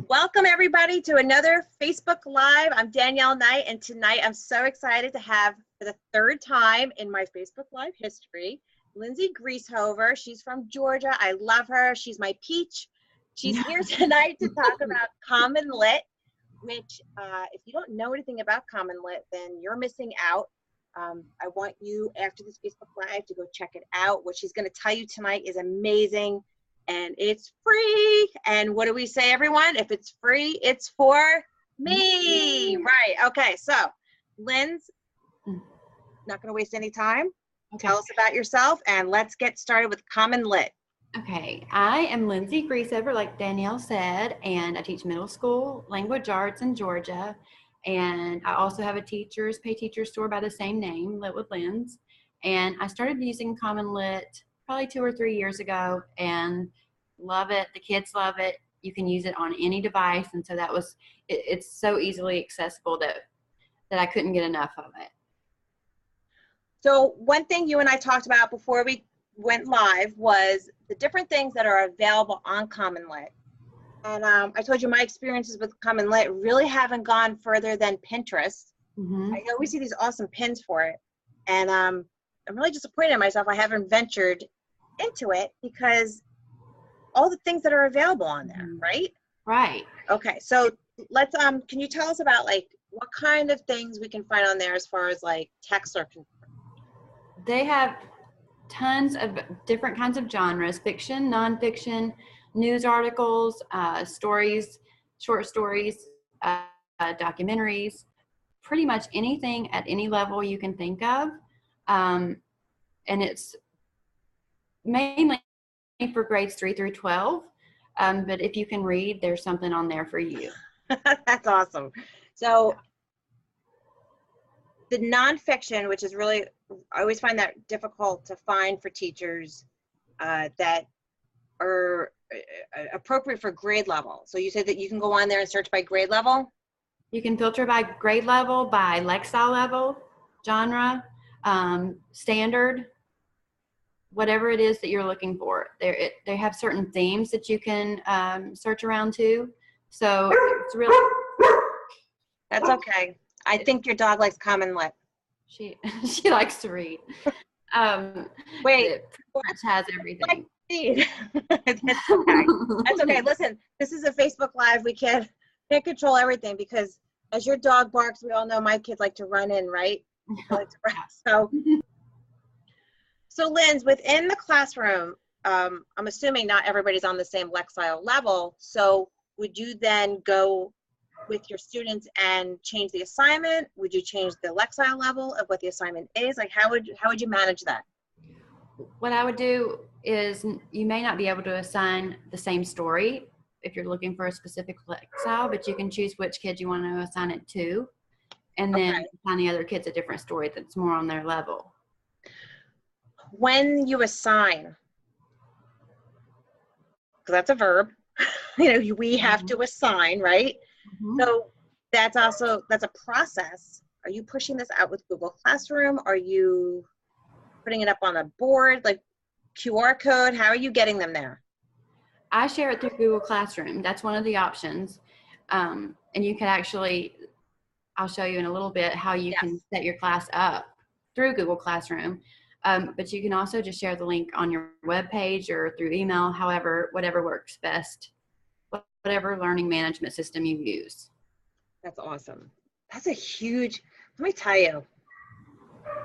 Welcome everybody to another Facebook Live. I'm Danielle Knight, and tonight I'm so excited to have, for the third time in my Facebook Live history, Lyndsey Grieshover. She's from Georgia. I love her. She's my peach. She's here tonight to talk about CommonLit, which if you don't know anything about CommonLit, then you're missing out. I want you, after this Facebook Live, to go check it out. What she's going to tell you tonight is amazing. And it's free. And what do we say, everyone? If it's free, it's for me. Right. Okay. So, Lynn's, not going to waste any time. Okay. Tell us about yourself, and let's get started with CommonLit. Okay. I am Lyndsey Grieshover, like Danielle said, and I teach middle school language arts in Georgia. And I also have a pay teacher store by the same name, Lit with Lens. And I started using CommonLit probably 2 or 3 years ago, and love it. The kids love it. You can use it on any device, and so it's so easily accessible that I couldn't get enough of it. So one thing you and I talked about before we went live was the different things that are available on CommonLit. And I told you my experiences with CommonLit really haven't gone further than Pinterest. I always see these awesome pins for it, and I'm really disappointed in myself. I haven't ventured into it because all the things that are available on there, right? Right. Okay, so let's can you tell us about like what kind of things we can find on there as far as like texts are concerned? They have tons of different kinds of genres: fiction, nonfiction, news articles, stories, short stories, documentaries, pretty much anything at any level you can think of. And it's mainly for grades 3 through 12. But if you can read, there's something on there for you. That's awesome. So the nonfiction, which is really, I always find that difficult to find for teachers that are appropriate for grade level. So you said that you can go on there and search by grade level? You can filter by grade level, by lexile level, genre, standard, whatever it is that you're looking for. They have certain themes that you can search around to. So it's really... That's okay. I think your dog likes CommonLit. She likes to read. Wait. It pretty much has everything. That's okay. That's okay. Listen, this is a Facebook Live. We can't control everything because as your dog barks, we all know my kids like to run in, right? Like to run. So Lynn, within the classroom, I'm assuming not everybody's on the same lexile level. So would you then go with your students and change the assignment? Would you change the lexile level of what the assignment is? Like how would you manage that? What I would do is, you may not be able to assign the same story if you're looking for a specific lexile, but you can choose which kid you want to assign it to, and then assign the other kids a different story that's more on their level. When you assign, because that's a verb, we have to assign, right? So that's a process. Are you pushing this out with Google Classroom? Are you putting it up on a board, like QR code? How are you getting them there? I share it through Google Classroom. That's one of the options. And you can actually, I'll show you in a little bit how you can set your class up through Google Classroom. But you can also just share the link on your web page or through email, whatever works best, whatever learning management system you use. That's awesome. That's a huge, let me tell you,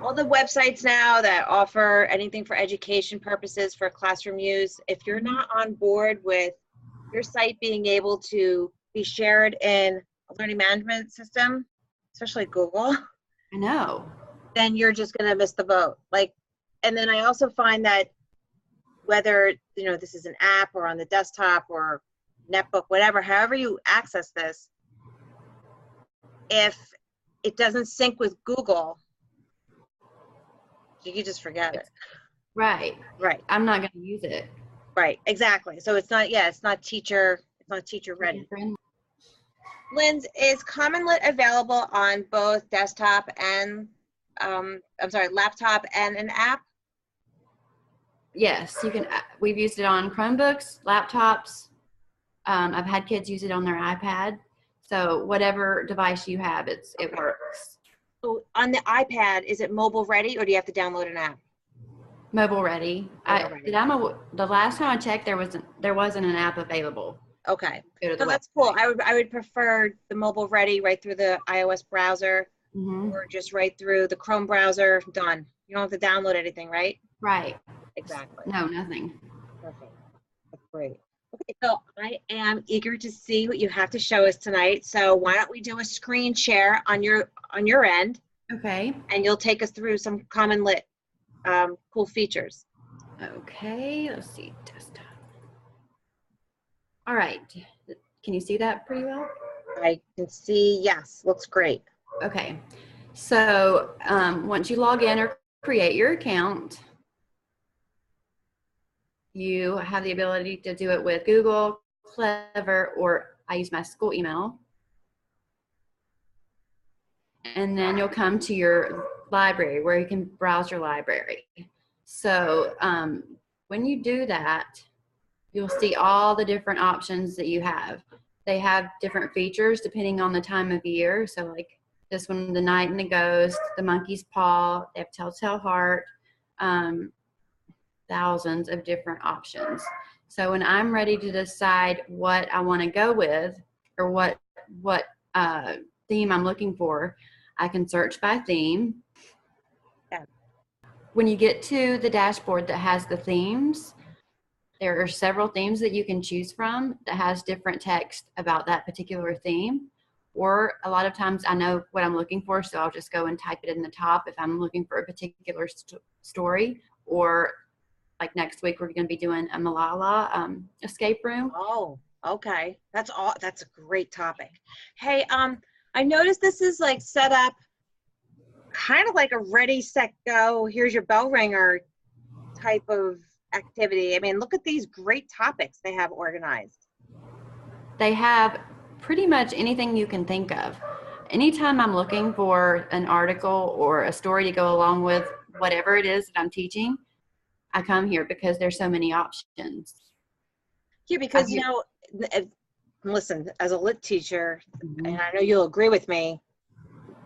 all the websites now that offer anything for education purposes for classroom use, if you're not on board with your site being able to be shared in a learning management system, especially Google, I know, then you're just going to miss the boat. And then I also find that whether, this is an app or on the desktop or netbook, whatever, however you access this, if it doesn't sync with Google, you can just forget it. Right. I'm not going to use it. Right, exactly. So it's not teacher ready. Lynn, is CommonLit available on both desktop and laptop and an app? Yes, you can. We've used it on Chromebooks, laptops, I've had kids use it on their iPad. So whatever device you have, it works. So on the iPad, is it mobile ready or do you have to download an app? Mobile ready. Mobile ready. The last time I checked, there wasn't an app available. Okay. Go to the So that's website. cool. I would prefer the mobile ready right through the iOS browser or just right through the Chrome browser. Done. You don't have to download anything, right? Right. Exactly. No, nothing. Perfect. That's great. Okay, so I am eager to see what you have to show us tonight. So why don't we do a screen share on your end, Okay. and you'll take us through some CommonLit cool features. Okay, let's see. Desktop. All right. Can you see that pretty well? I can see, yes, looks great. Okay. So once you log in or create your account, you have the ability to do it with Google, Clever, or I use my school email. And then you'll come to your library where you can browse your library. So when you do that, you'll see all the different options that you have. They have different features depending on the time of year. So like this one, the Night and the Ghost, the Monkey's Paw, they have Telltale Heart, thousands of different options. So when I'm ready to decide what I want to go with or what theme I'm looking for, I can search by theme. Yeah. When you get to the dashboard that has the themes, there are several themes that you can choose from that has different text about that particular theme. Or a lot of times I know what I'm looking for, so I'll just go and type it in the top if I'm looking for a particular story. Or like next week, we're going to be doing a Malala escape room. Oh, okay. That's a great topic. Hey, I noticed this is like set up kind of like a ready, set, go, here's your bell ringer type of activity. I mean, look at these great topics they have organized. They have pretty much anything you can think of. Anytime I'm looking for an article or a story to go along with whatever it is that I'm teaching, I come here because there's so many options. Yeah, because, listen, as a lit teacher, and I know you'll agree with me,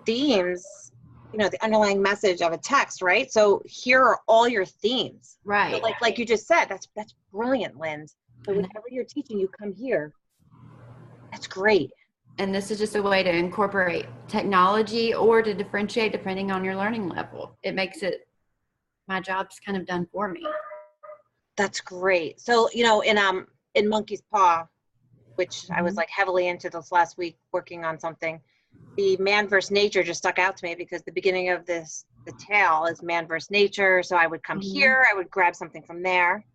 themes, the underlying message of a text, right? So here are all your themes. Right. So like you just said, that's brilliant, Lynn. So whenever you're teaching, you come here. That's great. And this is just a way to incorporate technology or to differentiate depending on your learning level. It makes my job's kind of done for me. That's great. So, in Monkey's Paw, which I was like heavily into this last week working on something, the man versus nature just stuck out to me because the beginning of the tale is man versus nature. So I would come here, I would grab something from there.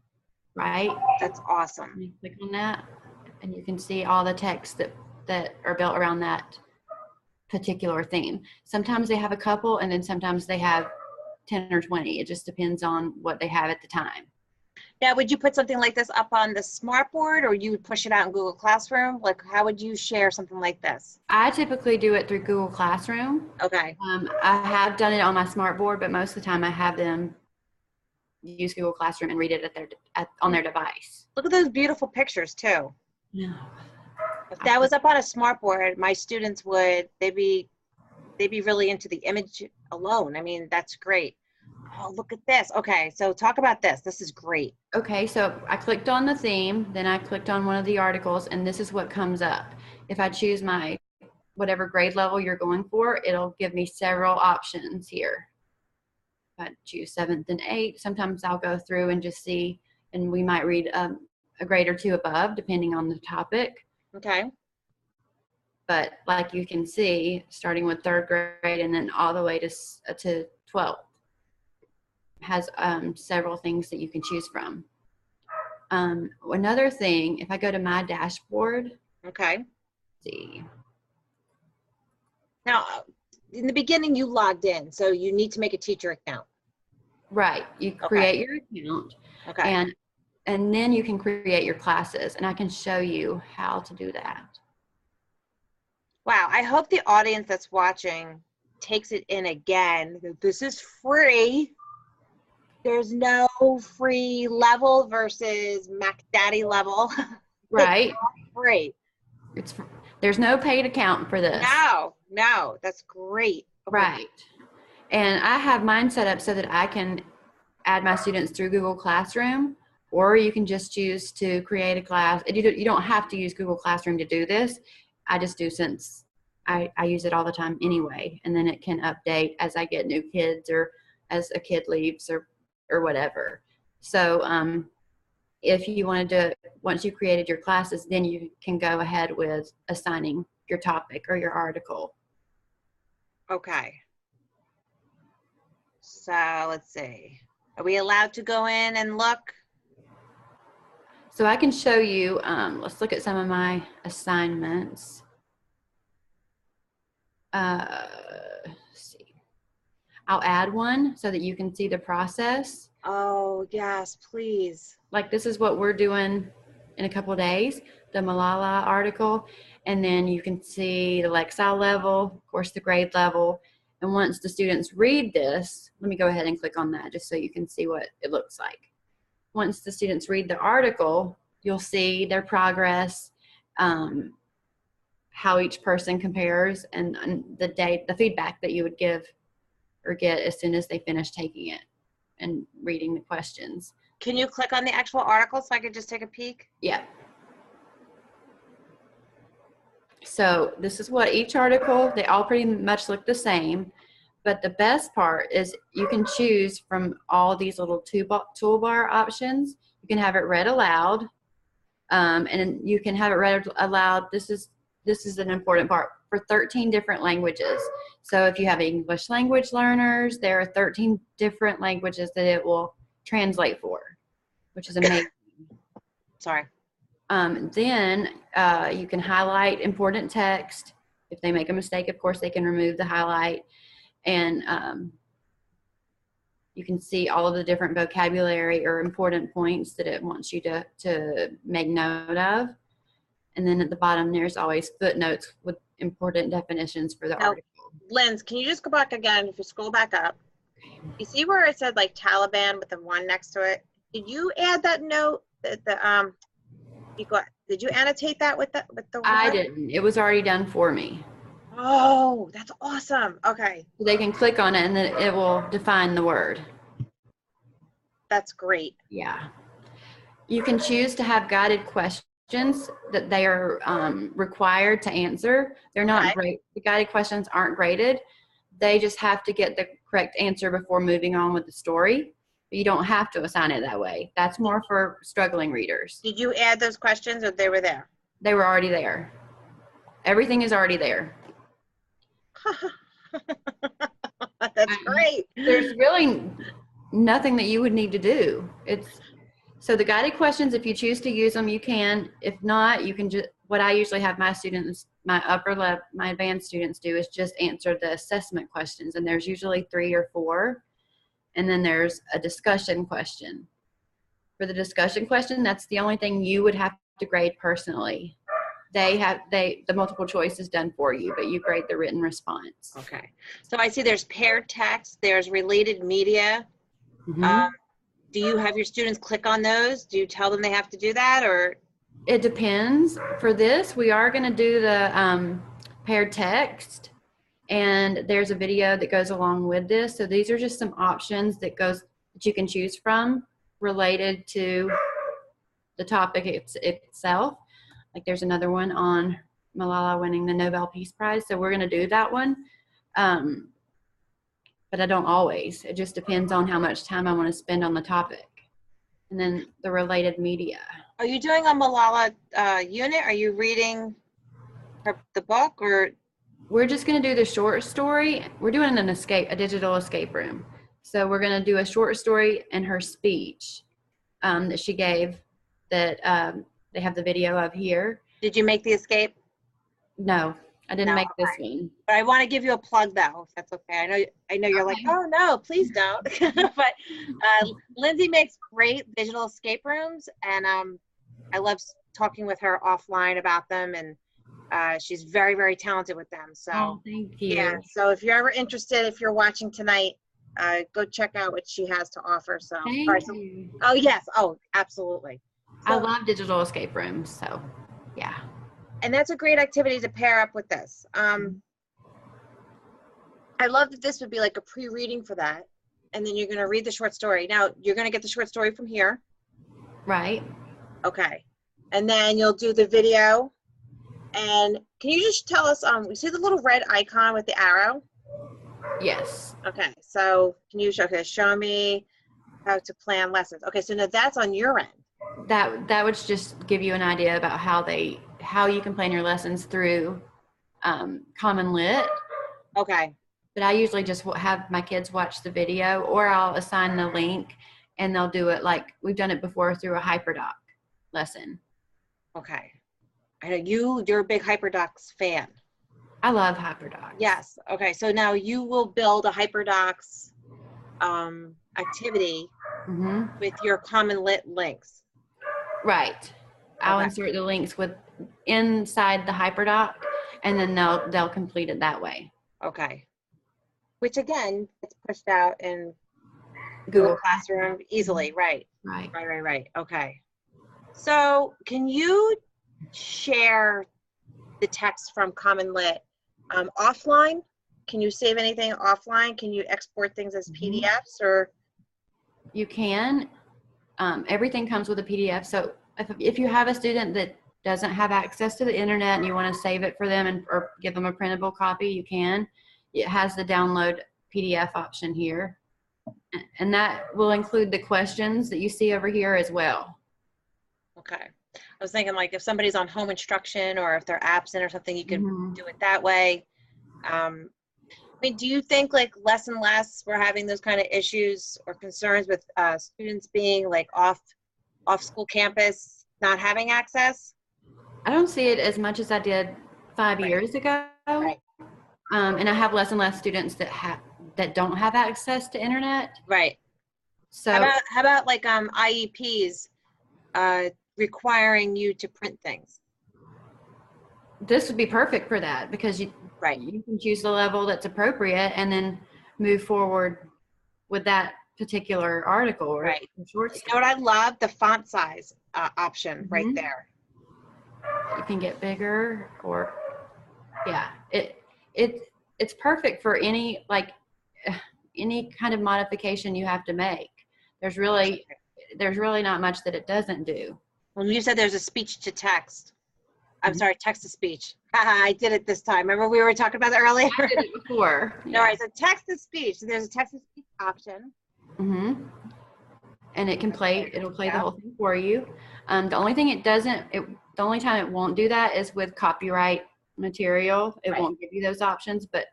Right. That's awesome. You click on that and you can see all the texts that are built around that particular theme. Sometimes they have a couple and then sometimes they have 10 or 20. It just depends on what they have at the time. Now, would you put something like this up on the smartboard or you would push it out in Google Classroom? Like, how would you share something like this? I typically do it through Google Classroom. Okay. I have done it on my smartboard, but most of the time I have them use Google Classroom and read it on their device. Look at those beautiful pictures too. No. If that was up on a smartboard, my students they'd be really into the image alone. I mean, that's great. Oh, look at this. Okay, so talk about this. This is great. Okay, so I clicked on the theme, then I clicked on one of the articles, and this is what comes up. If I choose my whatever grade level you're going for, it'll give me several options here. If I choose 7th and 8th, sometimes I'll go through and just see, and we might read a grade or two above, depending on the topic. Okay. But like you can see, starting with 3rd grade and then all the way to 12th, has several things that you can choose from. Another thing, if I go to my dashboard, okay. Let's see. Now, in the beginning, you logged in, so you need to make a teacher account. Right. You create your account. Okay. And then you can create your classes, and I can show you how to do that. Wow. I hope the audience that's watching takes it in again. This is free. There's no free level versus Mac Daddy level. Right. It's all great. It's there's no paid account for this. No, that's great. Okay. Right. And I have mine set up so that I can add my students through Google Classroom, or you can just choose to create a class. You don't have to use Google Classroom to do this. I just do since I use it all the time anyway, and then it can update as I get new kids or as a kid leaves or whatever. So if you wanted to, once you created your classes, then you can go ahead with assigning your topic or your article. Okay. So let's see. Are we allowed to go in and look? So I can show you, let's look at some of my assignments. Let's see. I'll add one so that you can see the process. Oh, yes, please. Like this is what we're doing in a couple of days, the Malala article, and then you can see the Lexile level, of course the grade level, and once the students read this, let me go ahead and click on that just so you can see what it looks like. Once the students read the article, you'll see their progress, how each person compares, and the feedback that you would give or get as soon as they finish taking it and reading the questions. Can you click on the actual article so I could just take a peek? Yeah. So this is what each article, they all pretty much look the same, but the best part is you can choose from all these little toolbar options. You can have it read aloud, and you can have it read aloud. This is an important part, for 13 different languages. So if you have English language learners, there are 13 different languages that it will translate for, which is amazing. Sorry. Then you can highlight important text. If they make a mistake, of course, they can remove the highlight. And you can see all of the different vocabulary or important points that it wants you to make note of. And then at the bottom, there's always footnotes with important definitions for the article. Linz, can you just go back again? If you scroll back up, you see where it said like Taliban with the one next to it? Did you add that note? Did you annotate that with the one? I didn't. It was already done for me. Oh, that's awesome. Okay. So they can click on it and then it will define the word. That's great. Yeah. You can choose to have guided questions that they are required to answer. They're not great. The guided questions aren't graded. They just have to get the correct answer before moving on with the story. But you don't have to assign it that way. That's more for struggling readers. Did you add those questions or they were there? They were already there. Everything is already there. That's great. There's really nothing that you would need to do. So the guided questions, if you choose to use them, you can. If not, you can just, what I usually have my students, my advanced students do is just answer the assessment questions. And there's usually 3 or 4. And then there's a discussion question. For the discussion question, that's the only thing you would have to grade personally. The multiple choice is done for you, but you grade the written response. Okay. So I see there's paired text, there's related media. Mm-hmm. Do you have your students click on those? Do you tell them they have to do that, or? It depends. For this, we are going to do the paired text, and there's a video that goes along with this. So these are just some options that you can choose from related to the topic itself. Like there's another one on Malala winning the Nobel Peace Prize. So we're going to do that one. But I don't always. It just depends on how much time I want to spend on the topic. And then the related media. Are you doing a Malala unit? Are you reading the book, or? We're just going to do the short story. We're doing a digital escape room. So we're going to do a short story and her speech that she gave that they have the video of here. Did you make the escape? No, I didn't make this one. But I want to give you a plug though, if that's okay. I know you're like, oh no, please don't. But Lyndsey makes great digital escape rooms, and I love talking with her offline about them, and she's very, very talented with them. So thank you. Yeah. So if you're ever interested, if you're watching tonight, go check out what she has to offer. So, thank you. Oh yes. Oh, absolutely. I love digital escape rooms. So, yeah. And that's a great activity to pair up with this. I love that this would be like a pre-reading for that. And then you're going to read the short story. Now, you're going to get the short story from here. Right. Okay. And then you'll do the video. And can you just tell us, you see the little red icon with the arrow? Yes. Okay. So can you show me how to plan lessons? Okay. So now that's on your end. That would just give you an idea about how you can plan your lessons through CommonLit. Okay. But I usually just have my kids watch the video, or I'll assign the link and they'll do it like we've done it before through a HyperDoc lesson. Okay. I know you're a big HyperDocs fan. I love HyperDocs. Yes. Okay. So now you will build a HyperDocs activity with your CommonLit links. Right. I'll insert the links inside the HyperDoc, and then they'll complete it that way. Okay. Which again, it's pushed out in Google Classroom easily. Right. Right. Okay. So can you share the text from CommonLit offline? Can you save anything offline? Can you export things as PDFs or? You can. Everything comes with a PDF. So if you have a student that doesn't have access to the internet and you want to save it for them or give them a printable copy, you can. It has the download PDF option here. And that will include the questions that you see over here as well. Okay. I was thinking like if somebody's on home instruction or if they're absent or something, you can do it that way. I mean, do you think like less and less we're having those kind of issues or concerns with students being like off school campus, not having access? I don't see it as much as I did 5 years ago. Right. And I have less and less students that don't have access to internet. Right. So how about like IEPs requiring you to print things? This would be perfect for that because you can choose the level that's appropriate and then move forward with that particular article or short story. You know what I love? The font size option right there. You can get bigger or it's perfect for any kind of modification you have to make. There's really not much that it doesn't do. When you said there's a speech to text, I'm sorry, text to speech. I did it this time. Remember we were talking about it earlier? I did it before. Yeah. All right, so text to speech. So there's a text to speech option. And it'll play the whole thing for you. The only thing the only time it won't do that is with copyright material. It won't give you those options, but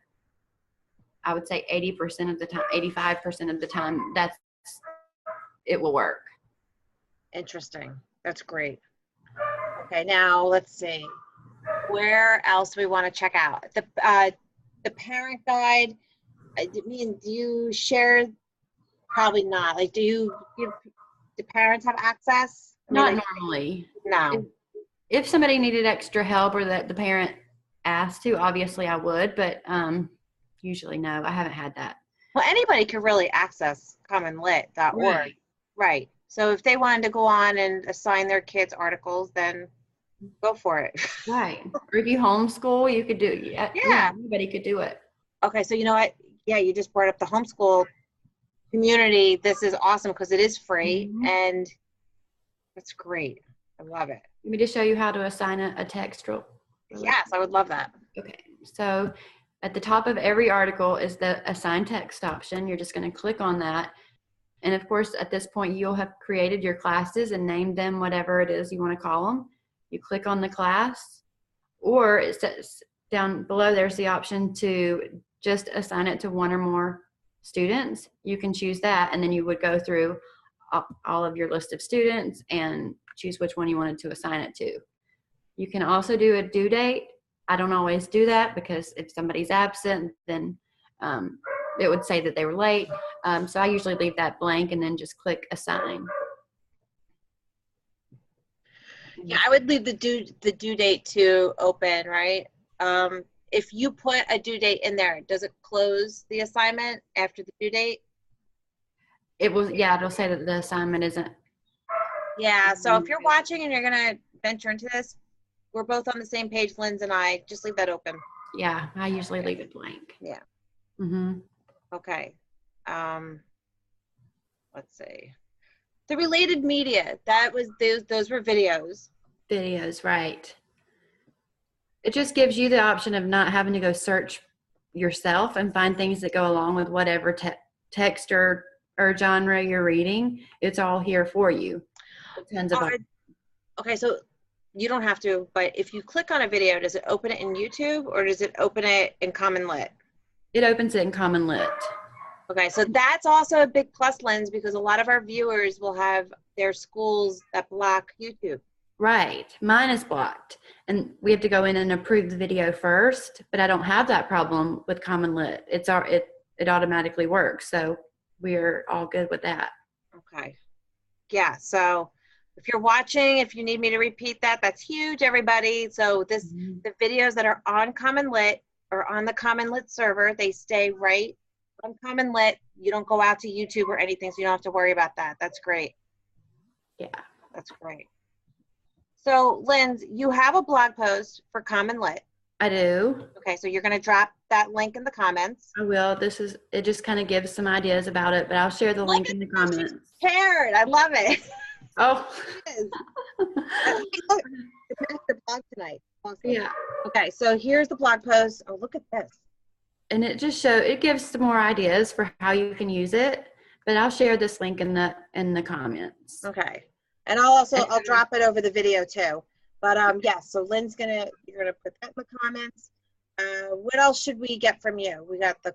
I would say 80% of the time, 85% of the time, it will work. Interesting. That's great. Okay, now let's see. Where else do we want to check out? The parent guide. I mean, do you share? Probably not. Like, do parents have access? Not normally. No. If somebody needed extra help or that the parent asked to, obviously I would, but usually no, I haven't had that. Well, anybody can really access CommonLit.org. Right. So if they wanted to go on and assign their kids articles, then go for it. Right. Or if you homeschool, you could do it. Yeah, anybody could do it. Okay, so you know what? Yeah, you just brought up the homeschool community. This is awesome because it is free and it's great. I love it. Let me just show you how to assign a text rule. Yes, I would love that. Okay, so at the top of every article is the assign text option. You're just going to click on that. And of course, at this point, you'll have created your classes and named them whatever it is you want to call them. You click on the class, or it says down below, there's the option to just assign it to one or more students. You can choose that, and then you would go through all of your list of students and choose which one you wanted to assign it to. You can also do a due date. I don't always do that because if somebody's absent, then it would say that they were late. So I usually leave that blank and then just click assign. Yeah, I would leave the due date to open, right? If you put a due date in there, does it close the assignment after the due date? It'll say that the assignment isn't. Yeah, so if you're watching and you're gonna venture into this, we're both on the same page, Linz and I. Just leave that open. Yeah, I usually leave it blank. Yeah. Mm-hmm. Okay. Let's see. The related media, that was those were videos. Videos, right. It just gives you the option of not having to go search yourself and find things that go along with whatever text or genre you're reading. It's all here for you. Tons of okay, so you don't have to, but if you click on a video, does it open it in YouTube or does it open it in CommonLit? It opens it in CommonLit. Okay, so that's also a big plus, Lens, because a lot of our viewers will have their schools that block YouTube. Right. Mine is blocked. And we have to go in and approve the video first, but I don't have that problem with CommonLit. It automatically works. So we're all good with that. Okay. Yeah, so if you're watching, if you need me to repeat that, that's huge, everybody. So the videos that are on CommonLit or on the CommonLit server, they stay right on CommonLit. You don't go out to YouTube or anything, so you don't have to worry about that. That's great. Yeah. That's great. So, Linz, you have a blog post for CommonLit. I do. Okay, so you're going to drop that link in the comments. I will. It just kind of gives some ideas about it, but I'll share the link in the comments. Prepared. I love it. Oh. It is. Look, it's your blog tonight. Awesome. Yeah. Okay, so here's the blog post. Oh, look at this. And it gives some more ideas for how you can use it, but I'll share this link in the comments. Okay. And I'll drop it over the video too. But yes, so you're gonna put that in the comments. What else should we get from you? We got the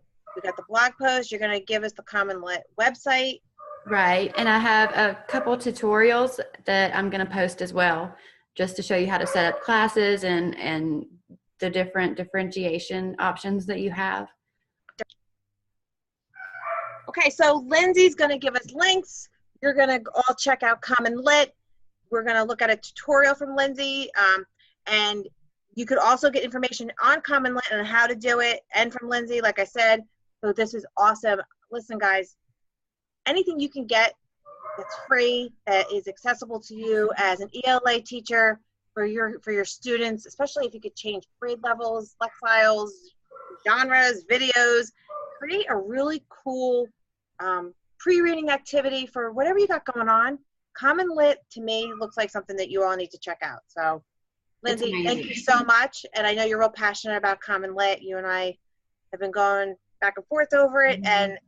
blog post. You're gonna give us the CommonLit website. Right, and I have a couple tutorials that I'm gonna post as well, just to show you how to set up classes and the different differentiation options that you have. Okay, so Lindsay's gonna give us links. You're gonna all check out CommonLit. We're gonna look at a tutorial from Lyndsey, and you could also get information on CommonLit and how to do it, and from Lyndsey, like I said. So this is awesome. Listen, guys, anything you can get that's free, that is accessible to you as an ELA teacher for your students, especially if you could change grade levels, files, genres, videos, create a really cool pre-reading activity for whatever you got going on. CommonLit, to me, looks like something that you all need to check out. So, Lyndsey, thank you so much. And I know you're real passionate about CommonLit. You and I have been going back and forth over it, and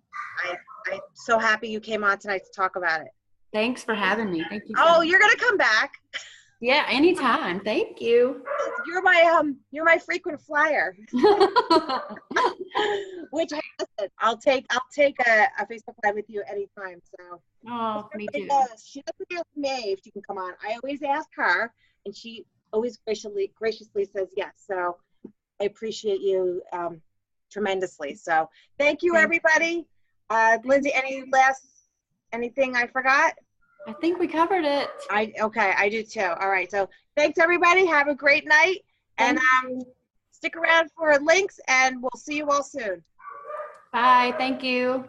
I'm so happy you came on tonight to talk about it. Thanks for having me. Thank you. You're gonna come back. Yeah, anytime. Thank you. You're my frequent flyer. Which I'll take a Facebook Live with you anytime. So. Oh, me too. She doesn't ask me if she can come on. I always ask her, and she always graciously says yes. So I appreciate you tremendously. So thank you, everybody. Lyndsey, anything I forgot? I think we covered it. I do too. All right. So thanks, everybody. Have a great night, and stick around for links, and we'll see you all soon. Bye. Thank you.